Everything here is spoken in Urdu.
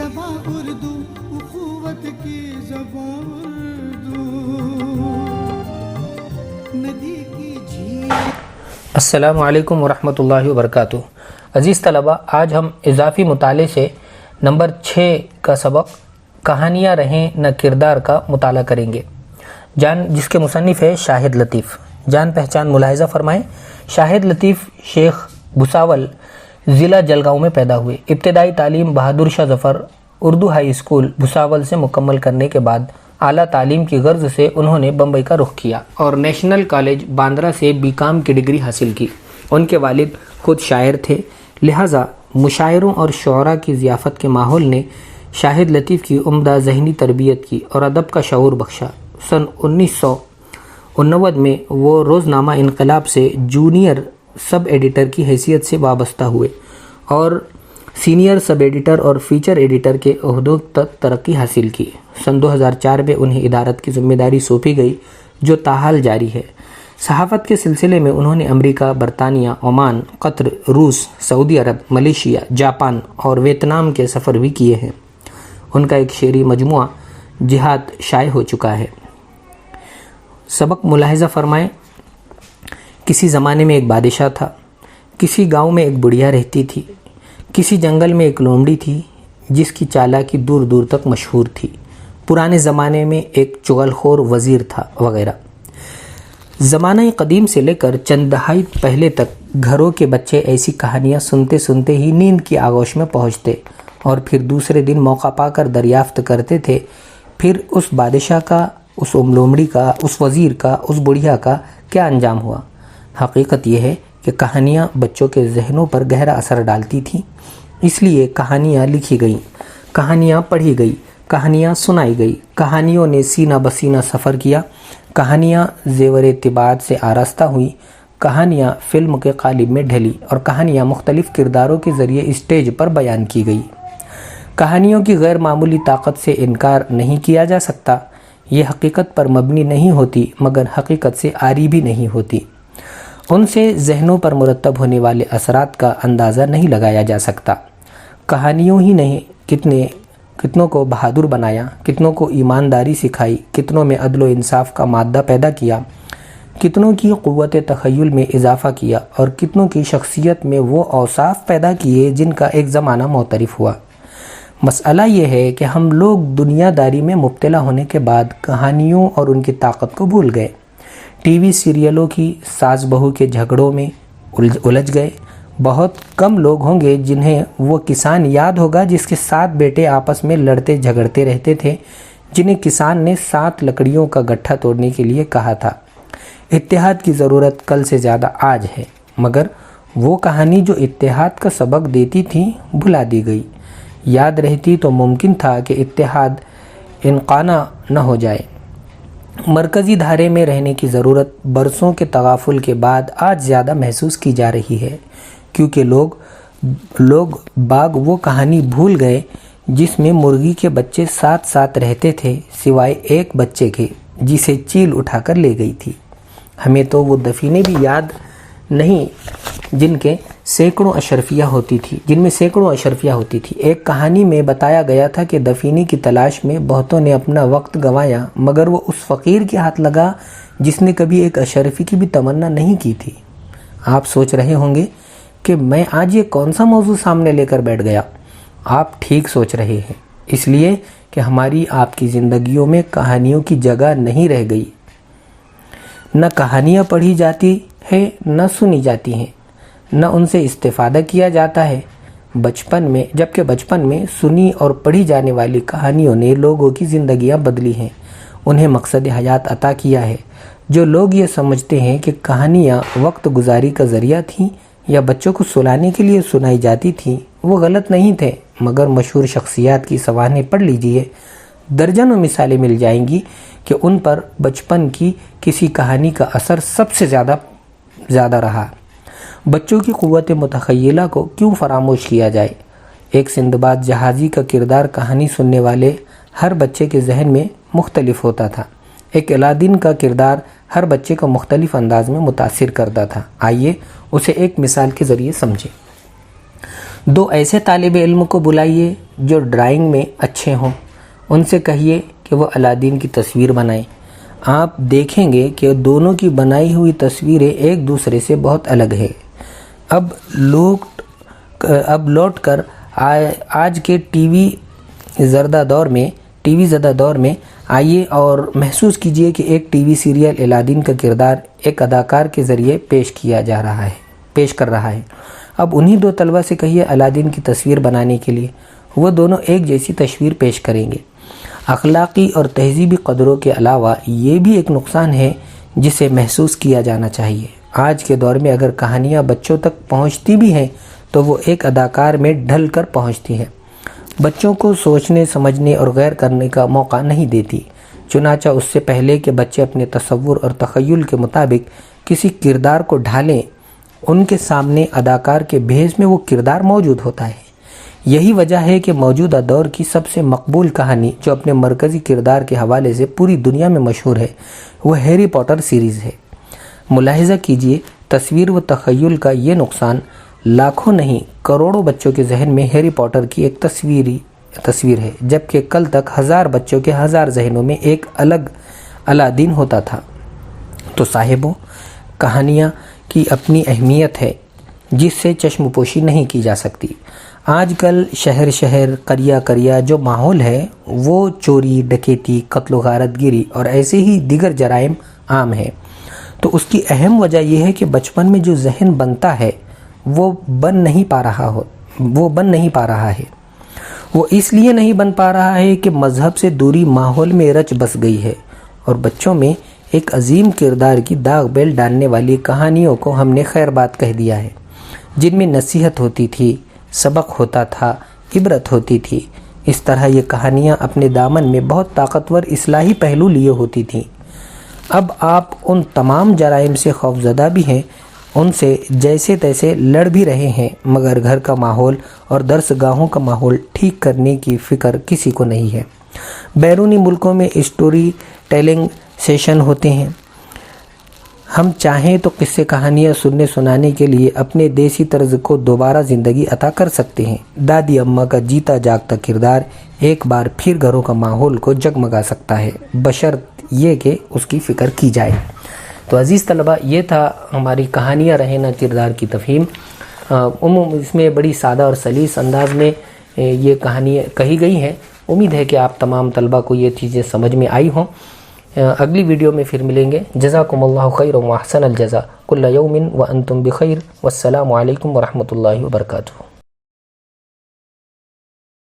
زبان اردو اخوت کی زبان اردو ندی کی جھیل. السلام علیکم ورحمۃ اللہ وبرکاتہ. عزیز طلبہ، آج ہم اضافی مطالعے سے نمبر 6 کا سبق کہانیاں رہیں نہ کردار کا مطالعہ کریں گے، جس کے مصنف ہے شاہد لطیف. جان پہچان ملاحظہ فرمائیں. شاہد لطیف شیخ بھساول ضلع جلگاؤں میں پیدا ہوئے. ابتدائی تعلیم بہادر شاہ ظفر اردو ہائی اسکول بھساول سے مکمل کرنے کے بعد اعلیٰ تعلیم کی غرض سے انہوں نے بمبئی کا رخ کیا اور نیشنل کالج باندرا سے BCom کی ڈگری حاصل کی. ان کے والد خود شاعر تھے، لہٰذا مشاعروں اور شعراء کی ضیافت کے ماحول نے شاہد لطیف کی عمدہ ذہنی تربیت کی اور ادب کا شعور بخشا. سن 1989 میں وہ روزنامہ انقلاب سے جونیئر سب ایڈیٹر کی حیثیت سے وابستہ ہوئے اور سینئر سب ایڈیٹر اور فیچر ایڈیٹر کے عہدوں تک ترقی حاصل کی. سن 2004 میں انہیں ادارت کی ذمہ داری سونپی گئی جو تاحال جاری ہے. صحافت کے سلسلے میں انہوں نے امریکہ، برطانیہ، عمان، قطر، روس، سعودی عرب، ملیشیا، جاپان اور ویتنام کے سفر بھی کیے ہیں. ان کا ایک شعری مجموعہ جہاد شائع ہو چکا ہے. سبق ملاحظہ فرمائیں. کسی زمانے میں ایک بادشاہ تھا. کسی گاؤں میں ایک بڑھیا رہتی تھی. کسی جنگل میں ایک لومڑی تھی جس کی چالاکی دور دور تک مشہور تھی. پرانے زمانے میں ایک چغل خور وزیر تھا وغیرہ. زمانہ قدیم سے لے کر چند دہائی پہلے تک گھروں کے بچے ایسی کہانیاں سنتے سنتے ہی نیند کی آغوش میں پہنچتے اور پھر دوسرے دن موقع پا کر دریافت کرتے تھے پھر اس بادشاہ کا، اس لومڑی کا، اس وزیر کا، اس بڑھیا کا کیا انجام ہوا. حقیقت یہ ہے کہ کہانیاں بچوں کے ذہنوں پر گہرا اثر ڈالتی تھیں، اس لیے کہانیاں لکھی گئیں، کہانیاں پڑھی گئی، کہانیاں سنائی گئی، کہانیوں نے سینہ بسینہ سفر کیا، کہانیاں زیور طباعت سے آراستہ ہوئیں، کہانیاں فلم کے قالب میں ڈھلی اور کہانیاں مختلف کرداروں کے ذریعے اسٹیج پر بیان کی گئی. کہانیوں کی غیر معمولی طاقت سے انکار نہیں کیا جا سکتا. یہ حقیقت پر مبنی نہیں ہوتی مگر حقیقت سے عاری بھی نہیں ہوتی. ان سے ذہنوں پر مرتب ہونے والے اثرات کا اندازہ نہیں لگایا جا سکتا. کہانیوں ہی نے کتنوں کو بہادر بنایا، کتنوں کو ایمانداری سکھائی، کتنوں میں عدل و انصاف کا مادہ پیدا کیا، کتنوں کی قوت تخیل میں اضافہ کیا اور کتنوں کی شخصیت میں وہ اوصاف پیدا کیے جن کا ایک زمانہ معترف ہوا. مسئلہ یہ ہے کہ ہم لوگ دنیا داری میں مبتلا ہونے کے بعد کہانیوں اور ان کی طاقت کو بھول گئے. ٹی وی سیریلوں کی ساس بہو کے جھگڑوں میں الجھ گئے. بہت کم لوگ ہوں گے جنہیں وہ کسان یاد ہوگا جس کے 7 بیٹے آپس میں لڑتے جھگڑتے رہتے تھے، جنہیں کسان نے 7 لکڑیوں کا گٹھا توڑنے کے لیے کہا تھا. اتحاد کی ضرورت کل سے زیادہ آج ہے، مگر وہ کہانی جو اتحاد کا سبق دیتی تھی بھلا دی گئی. یاد رہتی تو ممکن تھا کہ اتحاد انقانہ نہ ہو جائے. مرکزی دھارے میں رہنے کی ضرورت برسوں کے تغافل کے بعد آج زیادہ محسوس کی جا رہی ہے، کیونکہ لوگ باغ وہ کہانی بھول گئے جس میں مرغی کے بچے ساتھ ساتھ رہتے تھے سوائے ایک بچے کے جسے چیل اٹھا کر لے گئی تھی. ہمیں تو وہ دفینے بھی یاد نہیں جن میں سینکڑوں اشرفیہ ہوتی تھی. ایک کہانی میں بتایا گیا تھا کہ دفینے کی تلاش میں بہتوں نے اپنا وقت گنوایا مگر وہ اس فقیر کے ہاتھ لگا جس نے کبھی ایک اشرفی کی بھی تمنا نہیں کی تھی. آپ سوچ رہے ہوں گے کہ میں آج یہ کون سا موضوع سامنے لے کر بیٹھ گیا. آپ ٹھیک سوچ رہے ہیں، اس لیے کہ ہماری آپ کی زندگیوں میں کہانیوں کی جگہ نہیں رہ گئی. نہ کہانیاں پڑھی جاتی ہے نہ سنی جاتی ہیں، نہ ان سے استفادہ کیا جاتا ہے. جبکہ بچپن میں سنی اور پڑھی جانے والی کہانیوں نے لوگوں کی زندگیاں بدلی ہیں، انہیں مقصد حیات عطا کیا ہے. جو لوگ یہ سمجھتے ہیں کہ کہانیاں وقت گزاری کا ذریعہ تھیں یا بچوں کو سلانے کے لیے سنائی جاتی تھیں وہ غلط نہیں تھے، مگر مشہور شخصیات کی سوانح پڑھ لیجئے، درجنوں مثالیں مل جائیں گی کہ ان پر بچپن کی کسی کہانی کا اثر سب سے زیادہ رہا. بچوں کی قوت متخیلہ کو کیوں فراموش کیا جائے. ایک سندباد جہازی کا کردار کہانی سننے والے ہر بچے کے ذہن میں مختلف ہوتا تھا. ایک الادین کا کردار ہر بچے کو مختلف انداز میں متاثر کرتا تھا. آئیے اسے ایک مثال کے ذریعے سمجھیں. 2 ایسے طالب علم کو بلائیے جو ڈرائنگ میں اچھے ہوں ان سے کہیے کہ وہ علادین کی تصویر بنائیں۔ آپ دیکھیں گے کہ دونوں کی بنائی ہوئی تصویریں ایک دوسرے سے بہت الگ ہے۔ اب لوٹ کر آج کے ٹی وی زدہ دور میں آئیے اور محسوس کیجئے کہ ایک ٹی وی سیریل علادین کا کردار ایک اداکار کے ذریعے پیش کر رہا ہے۔ اب انہی دو طلبہ سے کہیے علادین کی تصویر بنانے کے لیے، وہ دونوں ایک جیسی تصویر پیش کریں گے۔ اخلاقی اور تہذیبی قدروں کے علاوہ یہ بھی ایک نقصان ہے جسے محسوس کیا جانا چاہیے۔ آج کے دور میں اگر کہانیاں بچوں تک پہنچتی بھی ہیں تو وہ ایک اداکار میں ڈھل کر پہنچتی ہیں، بچوں کو سوچنے سمجھنے اور غور کرنے کا موقع نہیں دیتی۔ چنانچہ اس سے پہلے کہ بچے اپنے تصور اور تخیل کے مطابق کسی کردار کو ڈھالیں، ان کے سامنے اداکار کے بھیس میں وہ کردار موجود ہوتا ہے۔ یہی وجہ ہے کہ موجودہ دور کی سب سے مقبول کہانی جو اپنے مرکزی کردار کے حوالے سے پوری دنیا میں مشہور ہے وہ ہیری پوٹر سیریز ہے۔ ملاحظہ کیجئے تصویر و تخیل کا یہ نقصان لاکھوں نہیں کروڑوں بچوں کے ذہن میں ہیری پوٹر کی ایک تصویر ہے، جبکہ کل تک ہزار بچوں کے ہزار ذہنوں میں ایک الگ علادین ہوتا تھا۔ تو صاحبوں، کہانیاں کی اپنی اہمیت ہے جس سے چشم پوشی نہیں کی جا سکتی۔ آج کل شہر قریہ جو ماحول ہے وہ چوری، ڈکیتی، قتل و غارت گیری اور ایسے ہی دیگر جرائم عام ہیں۔ تو اس کی اہم وجہ یہ ہے کہ بچپن میں جو ذہن بنتا ہے وہ بن نہیں پا رہا ہے۔ وہ اس لیے نہیں بن پا رہا ہے کہ مذہب سے دوری ماحول میں رچ بس گئی ہے، اور بچوں میں ایک عظیم کردار کی داغ بیل ڈالنے والی کہانیوں کو ہم نے خیر بات کہہ دیا ہے، جن میں نصیحت ہوتی تھی، سبق ہوتا تھا، عبرت ہوتی تھی۔ اس طرح یہ کہانیاں اپنے دامن میں بہت طاقتور اصلاحی پہلو لیے ہوتی تھیں۔ اب آپ ان تمام جرائم سے خوفزدہ بھی ہیں، ان سے جیسے تیسے لڑ بھی رہے ہیں، مگر گھر کا ماحول اور درس گاہوں کا ماحول ٹھیک کرنے کی فکر کسی کو نہیں ہے۔ بیرونی ملکوں میں اسٹوری ٹیلنگ سیشن ہوتے ہیں۔ ہم چاہیں تو قصے کہانیاں سنانے کے لیے اپنے دیسی طرز کو دوبارہ زندگی عطا کر سکتے ہیں۔ دادی اماں کا جیتا جاگتا کردار ایک بار پھر گھروں کا ماحول کو جگمگا سکتا ہے، بشرط یہ کہ اس کی فکر کی جائے۔ تو عزیز طلبہ، یہ تھا ہماری کہانیاں رہیں نہ کردار کی تفہیم۔ اس میں بڑی سادہ اور سلیس انداز میں یہ کہانیاں کہی گئی ہیں۔ امید ہے کہ آپ تمام طلبہ کو یہ چیزیں سمجھ میں آئی ہوں۔ اگلی ویڈیو میں پھر ملیں گے۔ جزاکم اللہ خیر و احسن الجزا، کل یوم وانتم بخیر، والسلام علیکم ورحمۃ اللہ وبرکاتہ۔